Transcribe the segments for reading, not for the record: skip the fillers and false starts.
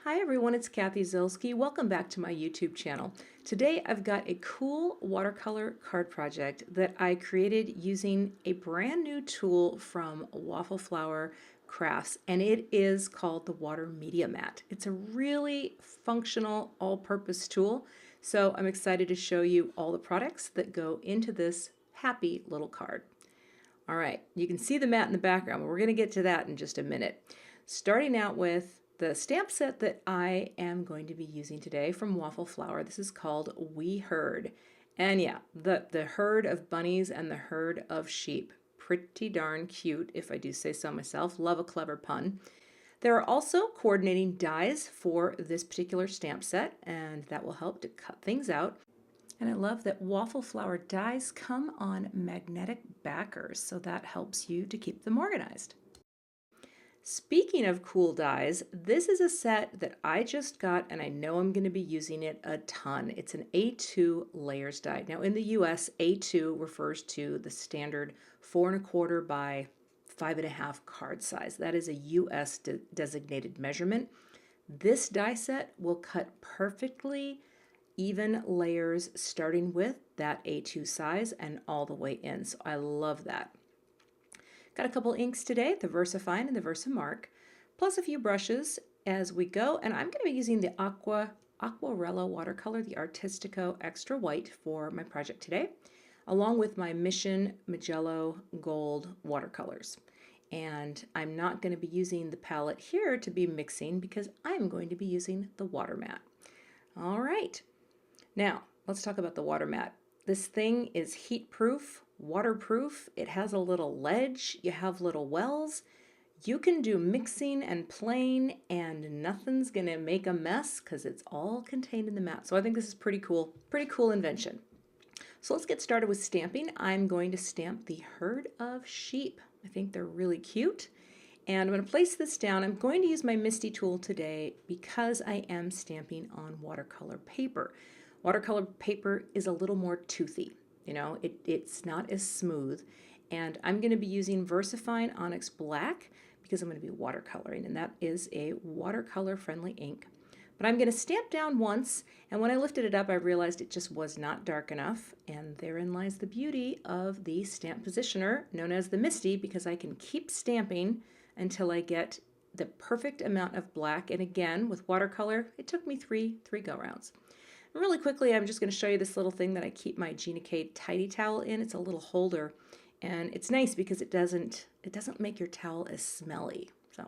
Hi everyone, it's Kathy Zilski. Welcome back to my YouTube channel. Today I've got a cool watercolor card project that I created using a brand new tool from Waffle Crafts, and it is called the Water Media Mat. It's a really functional all-purpose tool, so I'm excited to show you all the products that go into this happy little card. All right, you can see the mat in the background, but we're going to get to that in just a minute. Starting out with the stamp set that I am going to be using today from Waffle. This is called We Herd. And yeah, the herd of bunnies and the herd of sheep. Pretty darn cute, if I do say so myself. Love a clever pun. There are also coordinating dies for this particular stamp set, and that will help to cut things out. And I love that Waffle dies come on magnetic backers, so that helps you to keep them organized. Speaking of cool dies, this is a set that I just got and I know I'm going to be using it a ton. It's an A2 layers die. Now in the US, A2 refers to the standard 4 1/4 by 5 1/2 card size. That is a US designated measurement. This die set will cut perfectly even layers starting with that A2 size and all the way in. So I love that. Got a couple inks today, the Versafine and the Versamark, plus a few brushes as we go. And I'm going to be using the Aquarella watercolor, the Artistico Extra White for my project today, along with my Mission Mijello Gold watercolors. And I'm not going to be using the palette here to be mixing because I'm going to be using the water mat. All right, now let's talk about the water mat. This thing is heat proof, waterproof. It has a little ledge. You have little wells. You can do mixing and playing and nothing's gonna make a mess because it's all contained in the mat. So I think this is pretty cool invention. So let's get started with stamping. I'm going to stamp the herd of sheep. I think they're really cute. And I'm going to place this down. I'm going to use my MISTI tool today because I am stamping on watercolor paper. Watercolor paper is a little more toothy, you know, it's not as smooth. And I'm going to be using Versafine Onyx Black because I'm going to be watercoloring, and that is a watercolor friendly ink. But I'm going to stamp down once, and when I lifted it up, I realized it just was not dark enough, and therein lies the beauty of the stamp positioner known as the MISTI, because I can keep stamping until I get the perfect amount of black. And again, with watercolor, it took me three go-rounds. Really quickly, I'm just going to show you this little thing that I keep my Gina K tidy towel in. It's a little holder, and it's nice because it doesn't make your towel as smelly. So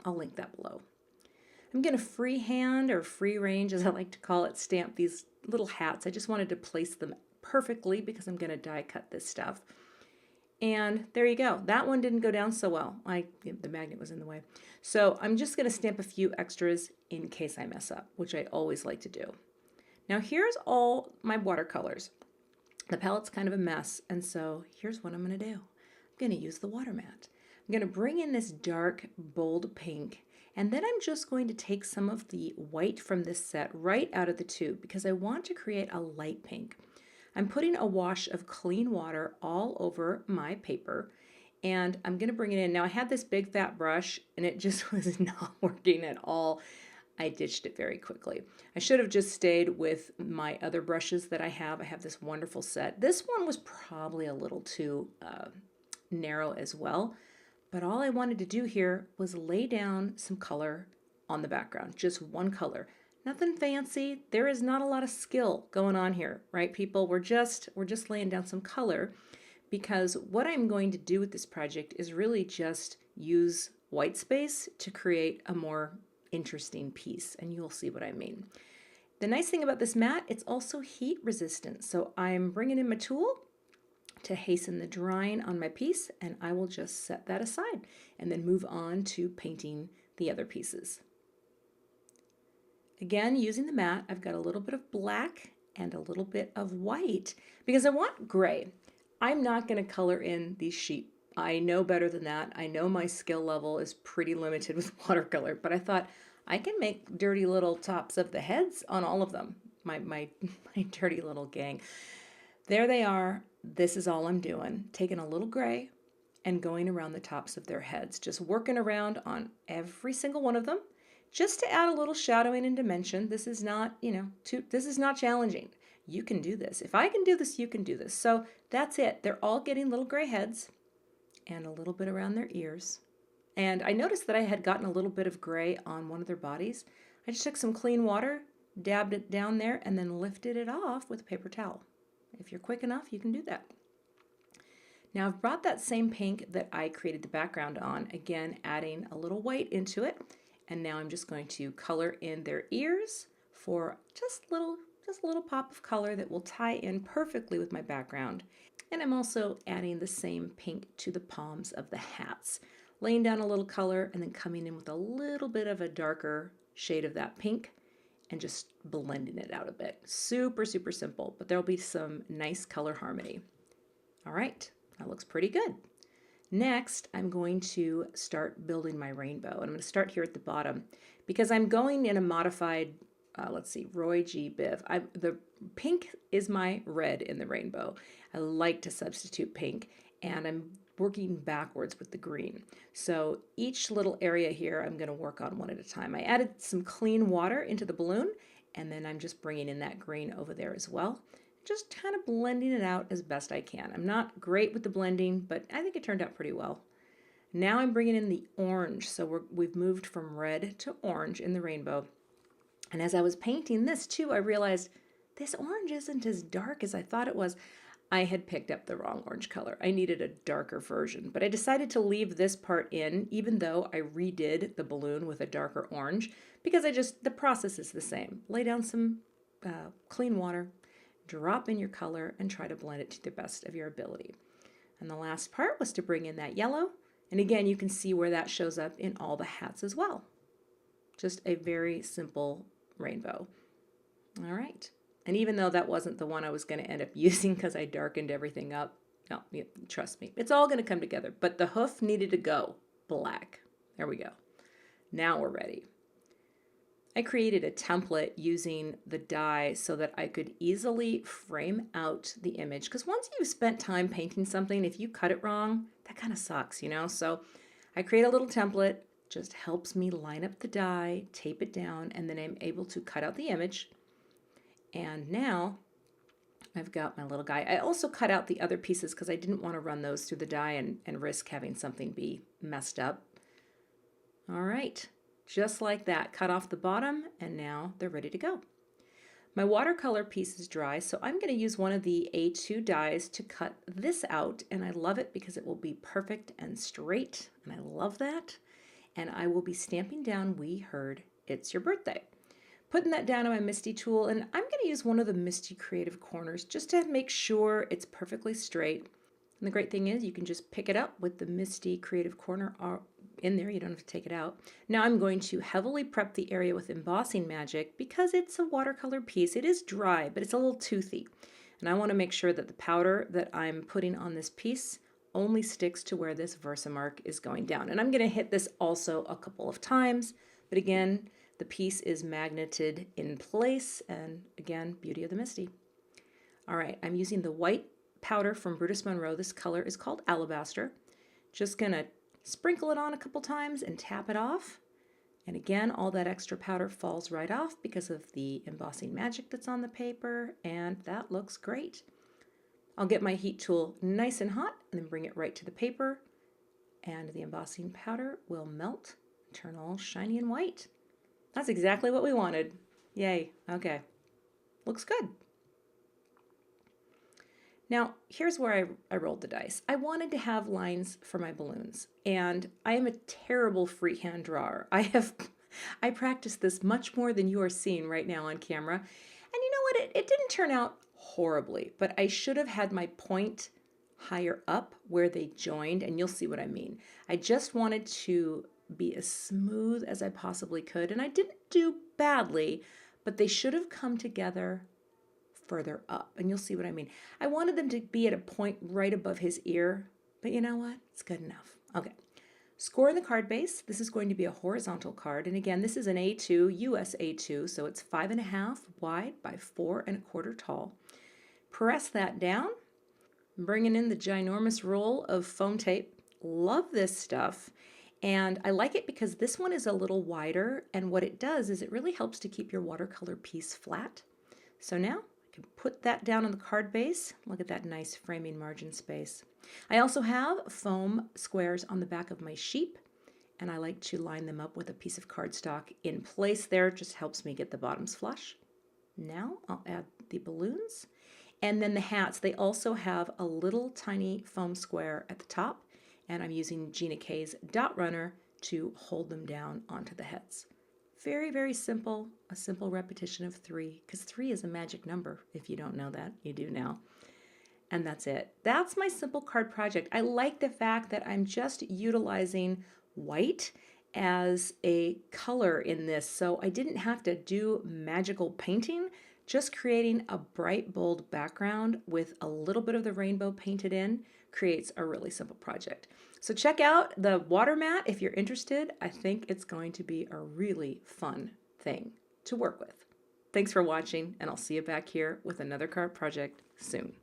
I'll link that below. I'm going to freehand, or free range as I like to call it, stamp these little hats. I just wanted to place them perfectly because I'm going to die cut this stuff. And there you go. That one didn't go down so well. The magnet was in the way. So I'm just going to stamp a few extras in case I mess up, which I always like to do. Now here's all my watercolors. The palette's kind of a mess, and so here's what I'm going to do. I'm going to use the water mat. I'm going to bring in this dark, bold pink, and then I'm just going to take some of the white from this set right out of the tube because I want to create a light pink. I'm putting a wash of clean water all over my paper, and I'm going to bring it in. Now I had this big fat brush, and it just was not working at all. I ditched it very quickly. I should have just stayed with my other brushes that I have. I have this wonderful set. This one was probably a little too narrow as well, but all I wanted to do here was lay down some color on the background, just one color. Nothing fancy. There is not a lot of skill going on here, right, people? We're just laying down some color because what I'm going to do with this project is really just use white space to create a more interesting piece, and you'll see what I mean. The nice thing about this mat, it's also heat resistant, so I'm bringing in my tool to hasten the drying on my piece, and I will just set that aside and then move on to painting the other pieces. Again, using the mat, I've got a little bit of black and a little bit of white because I want gray. I'm not going to color in these sheep. I know better than that. I know my skill level is pretty limited with watercolor, but I thought I can make dirty little tops of the heads on all of them. My dirty little gang. There they are. This is all I'm doing. Taking a little gray and going around the tops of their heads, just working around on every single one of them, just to add a little shadowing and dimension. This is not, this is not challenging. You can do this. If I can do this, you can do this. So that's it. They're all getting little gray heads and a little bit around their ears. And I noticed that I had gotten a little bit of gray on one of their bodies. I just took some clean water, dabbed it down there, and then lifted it off with a paper towel. If you're quick enough, you can do that. Now I've brought that same pink that I created the background on, again adding a little white into it, and now I'm just going to color in their ears for just a little pop of color that will tie in perfectly with my background. And I'm also adding the same pink to the palms of the hats, laying down a little color and then coming in with a little bit of a darker shade of that pink and just blending it out a bit. Super, super simple, but there'll be some nice color harmony. All right, that looks pretty good. Next, I'm going to start building my rainbow. And I'm going to start here at the bottom because I'm going in a modified, let's see, Roy G. Biv. The pink is my red in the rainbow. I like to substitute pink, and I'm working backwards with the green. So each little area here I'm going to work on one at a time. I added some clean water into the balloon, and then I'm just bringing in that green over there as well. Just kind of blending it out as best I can. I'm not great with the blending, but I think it turned out pretty well. Now I'm bringing in the orange. So we've moved from red to orange in the rainbow. And as I was painting this too, I realized this orange isn't as dark as I thought it was. I had picked up the wrong orange color. I needed a darker version, but I decided to leave this part in, even though I redid the balloon with a darker orange, because the process is the same. Lay down some clean water, drop in your color, and try to blend it to the best of your ability. And the last part was to bring in that yellow. And again, you can see where that shows up in all the hats as well. Just a very simple rainbow. All right. And even though that wasn't the one I was going to end up using because I darkened everything up, no, trust me, it's all going to come together. But the hoof needed to go black. There we go. Now we're ready. I created a template using the die so that I could easily frame out the image. Because once you've spent time painting something, if you cut it wrong, that kind of sucks, So I create a little template, just helps me line up the die, tape it down, and then I'm able to cut out the image. And now I've got my little guy. I also cut out the other pieces because I didn't want to run those through the die and risk having something be messed up. All right, just like that, cut off the bottom, and now they're ready to go. My watercolor piece is dry, so I'm going to use one of the A2 dies to cut this out, and I love it because it will be perfect and straight, and I love that. And I will be stamping down, "We heard it's your birthday." Putting that down on my MISTI tool, and I'm going to use one of the MISTI creative corners just to make sure it's perfectly straight. And the great thing is you can just pick it up with the MISTI creative corner in there. You don't have to take it out. Now I'm going to heavily prep the area with embossing magic because it's a watercolor piece. It is dry, but it's a little toothy. And I want to make sure that the powder that I'm putting on this piece only sticks to where this Versamark is going down. And I'm going to hit this also a couple of times, but again, the piece is magneted in place, and again, beauty of the MISTI. All right, I'm using the white powder from Brutus Monroe. This color is called Alabaster. Just gonna sprinkle it on a couple times and tap it off. And again, all that extra powder falls right off because of the embossing magic that's on the paper, and that looks great. I'll get my heat tool nice and hot and then bring it right to the paper, and the embossing powder will melt, turn all shiny and white. That's exactly what we wanted. Yay. Okay. Looks good. Now, here's where I rolled the dice. I wanted to have lines for my balloons, and I am a terrible freehand drawer. I practiced this much more than you are seeing right now on camera. And you know what? It didn't turn out horribly, but I should have had my point higher up where they joined, and you'll see what I mean. I just wanted to be as smooth as I possibly could, and I didn't do badly, but they should have come together further up, and you'll see what I mean. I wanted them to be at a point right above his ear, but you know what? It's good enough. Okay. Score in the card base. This is going to be a horizontal card, and again, this is an A2, US A2, so it's 5.5 wide by 4.25 tall. Press that down, bringing in the ginormous roll of foam tape. Love this stuff. And I like it because this one is a little wider, and what it does is it really helps to keep your watercolor piece flat. So now I can put that down on the card base. Look at that nice framing margin space. I also have foam squares on the back of my sheep, and I like to line them up with a piece of cardstock in place there. It just helps me get the bottoms flush. Now I'll add the balloons. And then the hats, they also have a little tiny foam square at the top, and I'm using Gina K's Dot Runner to hold them down onto the heads. Very, very simple, a simple repetition of 3, because 3 is a magic number. If you don't know that, you do now. And that's it. That's my simple card project. I like the fact that I'm just utilizing white as a color in this, so I didn't have to do magical painting. Just creating a bright, bold background with a little bit of the rainbow painted in creates a really simple project. So check out the water mat if you're interested. I think it's going to be a really fun thing to work with. Thanks for watching, and I'll see you back here with another card project soon.